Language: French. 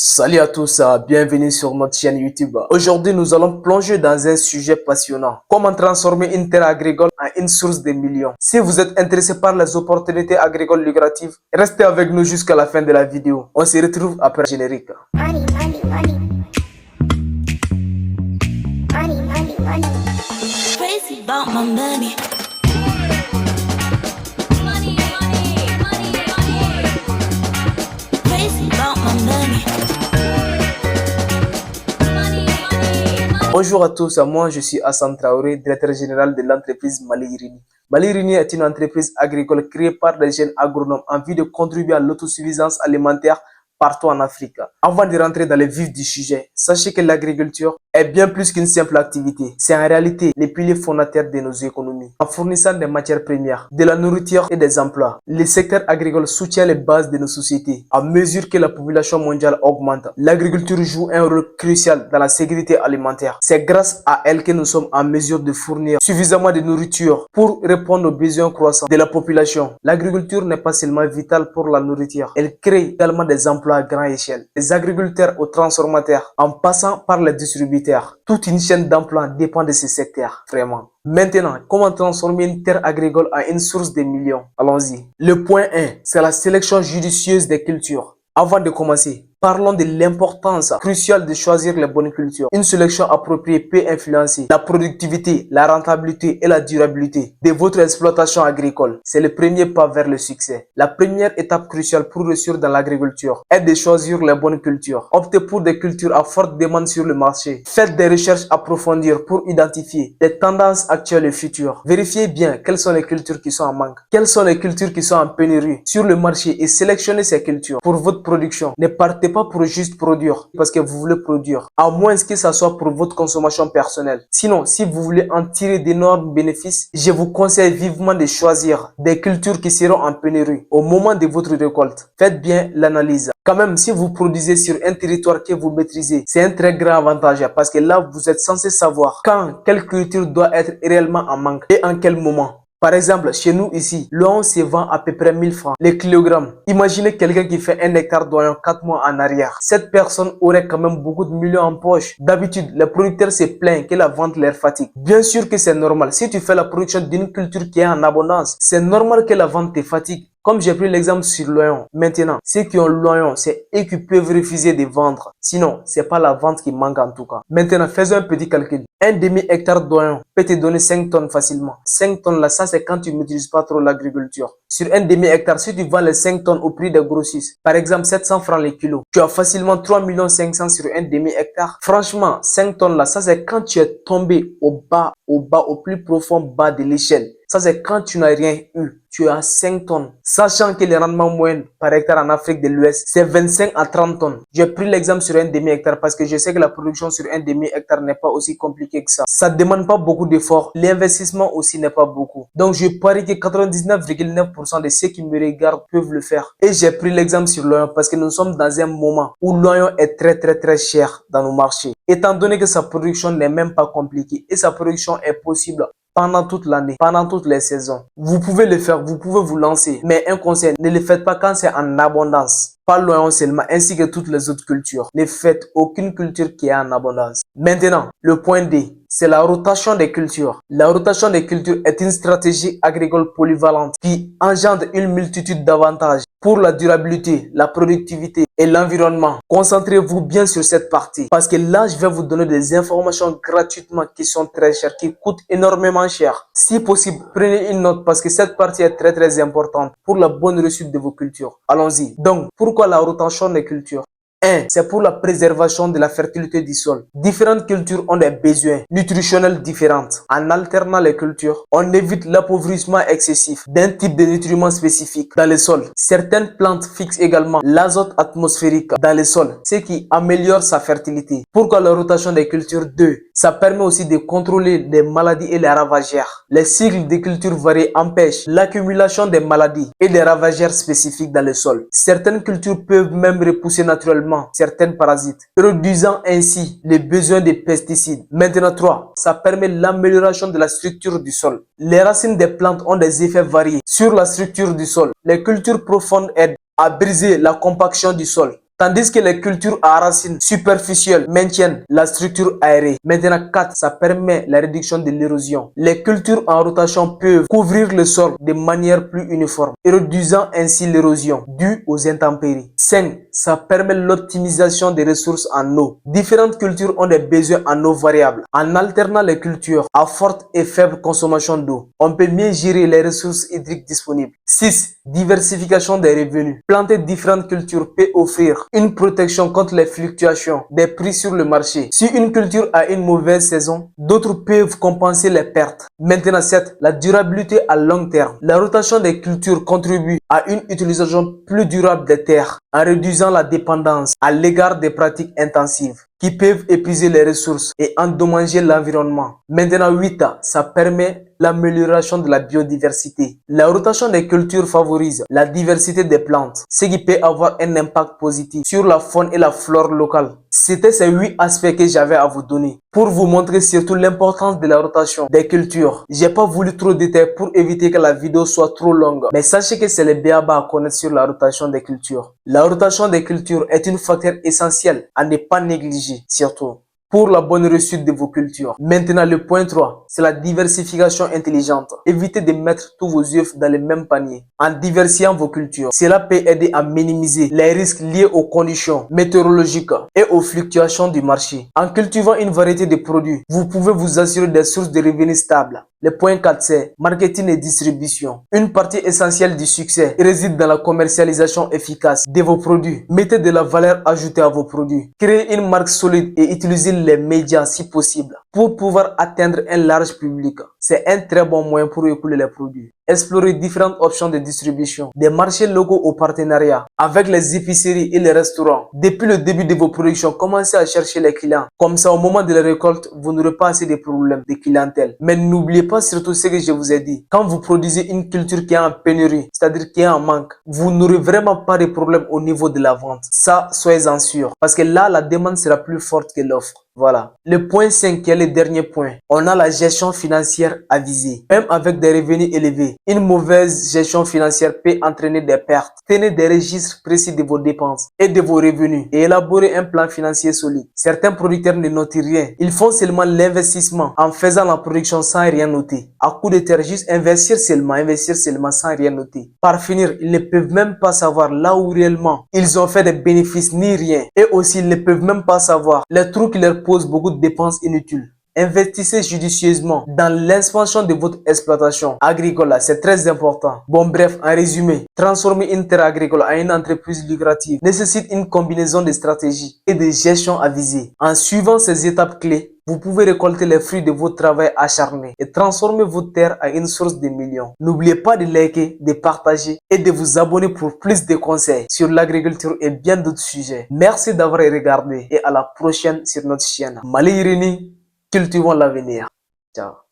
Salut à tous, bienvenue sur notre chaîne YouTube. Aujourd'hui, nous allons plonger dans un sujet passionnant. Comment transformer une terre agricole en une source de millions. Si vous êtes intéressé par les opportunités agricoles lucratives, restez avec nous jusqu'à la fin de la vidéo. On se retrouve après le générique. Money, money, money. Money, money, money. Crazy about my money. Crazy about my money. Bonjour à tous, moi je suis Hassan Traoré, directeur général de l'entreprise Malirini. Malirini est une entreprise agricole créée par des jeunes agronomes en vue de contribuer à l'autosuffisance alimentaire partout en Afrique. Avant de rentrer dans le vif du sujet, sachez que l'agriculture est bien plus qu'une simple activité. C'est en réalité les piliers fondateurs de nos économies. En fournissant des matières premières, de la nourriture et des emplois, le secteur agricole soutient les bases de nos sociétés. À mesure que la population mondiale augmente, l'agriculture joue un rôle crucial dans la sécurité alimentaire. C'est grâce à elle que nous sommes en mesure de fournir suffisamment de nourriture pour répondre aux besoins croissants de la population. L'agriculture n'est pas seulement vitale pour la nourriture, elle crée également des emplois à grande échelle. Des agriculteurs aux transformateurs, en passant par les distributeurs. Toute une chaîne d'emplois dépend de ce secteur, vraiment. Maintenant, comment transformer une terre agricole en une source de millions? Allons-y. Le point 1, c'est la sélection judicieuse des cultures. Avant de commencer, parlons de l'importance cruciale de choisir les bonnes cultures. Une sélection appropriée peut influencer la productivité, la rentabilité et la durabilité de votre exploitation agricole. C'est le premier pas vers le succès. La première étape cruciale pour réussir dans l'agriculture est de choisir les bonnes cultures. Optez pour des cultures à forte demande sur le marché. Faites des recherches approfondies pour identifier les tendances actuelles et futures. Vérifiez bien quelles sont les cultures qui sont en manque, quelles sont les cultures qui sont en pénurie sur le marché et sélectionnez ces cultures pour votre production. Ne partez pas pour juste produire parce que vous voulez produire, à moins que ça soit pour votre consommation personnelle. Sinon, si vous voulez en tirer d'énormes bénéfices, je vous conseille vivement de choisir des cultures qui seront en pénurie au moment de votre récolte. Faites bien l'analyse. Quand même, si vous produisez sur un territoire que vous maîtrisez, c'est un très grand avantage parce que là, vous êtes censé savoir quand quelle culture doit être réellement en manque et en quel moment. Par exemple, chez nous ici, l'oignon se vend à peu près 1000 francs le kilogramme. Imaginez quelqu'un qui fait 1 hectare d'oignon 4 mois en arrière. Cette personne aurait quand même beaucoup de millions en poche. D'habitude, les producteurs se plaignent que la vente leur fatigue. Bien sûr que c'est normal. Si tu fais la production d'une culture qui est en abondance, c'est normal que la vente te fatigue. Comme j'ai pris l'exemple sur l'oignon, maintenant, ceux qui ont l'oignon, c'est eux qui peuvent refuser de vendre. Sinon, c'est pas la vente qui manque en tout cas. Maintenant, faisons un petit calcul. Un demi-hectare d'oignon peut te donner 5 tonnes facilement. 5 tonnes là, ça c'est quand tu n'utilises pas trop l'agriculture. Sur un demi-hectare, si tu vends les 5 tonnes au prix des grossistes, par exemple 700 francs le kilo, tu as facilement 3 500 000 sur un demi-hectare. Franchement, 5 tonnes là, ça c'est quand tu es tombé au bas, au plus profond bas de l'échelle. Ça c'est quand tu n'as rien eu. Tu as 5 tonnes. Sachant que les rendements moyens par hectare en Afrique de l'Ouest, c'est 25 à 30 tonnes. J'ai pris l'exemple sur un demi-hectare parce que je sais que la production sur un demi-hectare n'est pas aussi compliquée que ça. Ça ne demande pas beaucoup d'efforts. L'investissement aussi n'est pas beaucoup. Donc je parie que 99,9% de ceux qui me regardent peuvent le faire. Et j'ai pris l'exemple sur l'oignon parce que nous sommes dans un moment où l'oignon est très cher dans nos marchés. Étant donné que sa production n'est même pas compliquée et sa production est possible pendant toute l'année, pendant toutes les saisons. Vous pouvez le faire, vous pouvez vous lancer. Mais un conseil, ne le faites pas quand c'est en abondance. Pas l'oignon seulement, ainsi que toutes les autres cultures. Ne faites aucune culture qui est en abondance. Maintenant, le point D, c'est la rotation des cultures. La rotation des cultures est une stratégie agricole polyvalente qui engendre une multitude d'avantages pour la durabilité, la productivité et l'environnement. Concentrez-vous bien sur cette partie parce que là, je vais vous donner des informations gratuitement qui sont très chères, qui coûtent énormément cher. Si possible, prenez une note parce que cette partie est très importante pour la bonne réussite de vos cultures. Allons-y. Donc, pourquoi la rotation des cultures? 1. C'est pour la préservation de la fertilité du sol. Différentes cultures ont des besoins nutritionnels différents. En alternant les cultures, on évite l'appauvrissement excessif d'un type de nutriments spécifiques dans le sol. Certaines plantes fixent également l'azote atmosphérique dans le sol, ce qui améliore sa fertilité. Pourquoi la rotation des cultures? 2. Ça permet aussi de contrôler les maladies et les ravagères. Les cycles de cultures variés empêchent l'accumulation des maladies et des ravagères spécifiques dans le sol. Certaines cultures peuvent même repousser naturellement certains parasites, réduisant ainsi les besoins de pesticides. Maintenant 3, ça permet l'amélioration de la structure du sol. Les racines des plantes ont des effets variés sur la structure du sol. Les cultures profondes aident à briser la compaction du sol. Tandis que les cultures à racines superficielles maintiennent la structure aérée. Maintenant 4, ça permet la réduction de l'érosion. Les cultures en rotation peuvent couvrir le sol de manière plus uniforme et réduisant ainsi l'érosion due aux intempéries. 5, ça permet l'optimisation des ressources en eau. Différentes cultures ont des besoins en eau variables. En alternant les cultures à forte et faible consommation d'eau, on peut mieux gérer les ressources hydriques disponibles. 6. Diversification des revenus. Planter différentes cultures peut offrir une protection contre les fluctuations des prix sur le marché. Si une culture a une mauvaise saison, d'autres peuvent compenser les pertes. Maintenant 7. La durabilité à long terme. La rotation des cultures contribue à une utilisation plus durable des terres en réduisant la dépendance à l'égard des pratiques intensives qui peuvent épuiser les ressources et endommager l'environnement. Maintenant 8, ça permet l'amélioration de la biodiversité. La rotation des cultures favorise la diversité des plantes, ce qui peut avoir un impact positif sur la faune et la flore locale. C'était ces 8 aspects que j'avais à vous donner pour vous montrer surtout l'importance de la rotation des cultures. J'ai pas voulu trop de détails pour éviter que la vidéo soit trop longue, mais sachez que c'est le b.a.-ba à connaître sur la rotation des cultures. La rotation des cultures est un facteur essentiel à ne pas négliger, surtout pour la bonne réussite de vos cultures. Maintenant, le point 3, c'est la diversification intelligente. Évitez de mettre tous vos œufs dans le même panier. En diversifiant vos cultures, cela peut aider à minimiser les risques liés aux conditions météorologiques et aux fluctuations du marché. En cultivant une variété de produits, vous pouvez vous assurer des sources de revenus stables. Le point 4, c'est marketing et distribution. Une partie essentielle du succès réside dans la commercialisation efficace de vos produits. Mettez de la valeur ajoutée à vos produits. Créez une marque solide et utilisez les médias si possible pour pouvoir atteindre un large public. C'est un très bon moyen pour écouler les produits. Explorez différentes options de distribution, des marchés locaux au partenariat avec les épiceries et les restaurants. Depuis le début de vos productions, commencez à chercher les clients. Comme ça, au moment de la récolte, vous n'aurez pas assez de problèmes de clientèle. Mais n'oubliez pas surtout ce que je vous ai dit. Quand vous produisez une culture qui est en pénurie, c'est-à-dire qui est en manque, vous n'aurez vraiment pas de problème au niveau de la vente. Ça, soyez-en sûrs. Parce que là, la demande sera plus forte que l'offre. Voilà. Le point 5 qui est le dernier point. On a la gestion financière avisée. Même avec des revenus élevés, une mauvaise gestion financière peut entraîner des pertes. Tenez des registres précis de vos dépenses et de vos revenus et élaborez un plan financier solide. Certains producteurs ne notent rien. Ils font seulement l'investissement en faisant la production sans rien noter. À coup de terre, juste investir seulement sans rien noter. Par finir, ils ne peuvent même pas savoir là où réellement ils ont fait des bénéfices ni rien. Et aussi, ils ne peuvent même pas savoir les trous qui leur pose beaucoup de dépenses inutiles. Investissez judicieusement dans l'expansion de votre exploitation agricole, c'est très important. Bon bref, en résumé, transformer une terre agricole en une entreprise lucrative nécessite une combinaison de stratégies et de gestion avisée. En suivant ces étapes clés, vous pouvez récolter les fruits de votre travail acharné et transformer votre terre en une source de millions. N'oubliez pas de liker, de partager et de vous abonner pour plus de conseils sur l'agriculture et bien d'autres sujets. Merci d'avoir regardé et à la prochaine sur notre chaîne. Mali Irini, cultivons l'avenir. Ciao.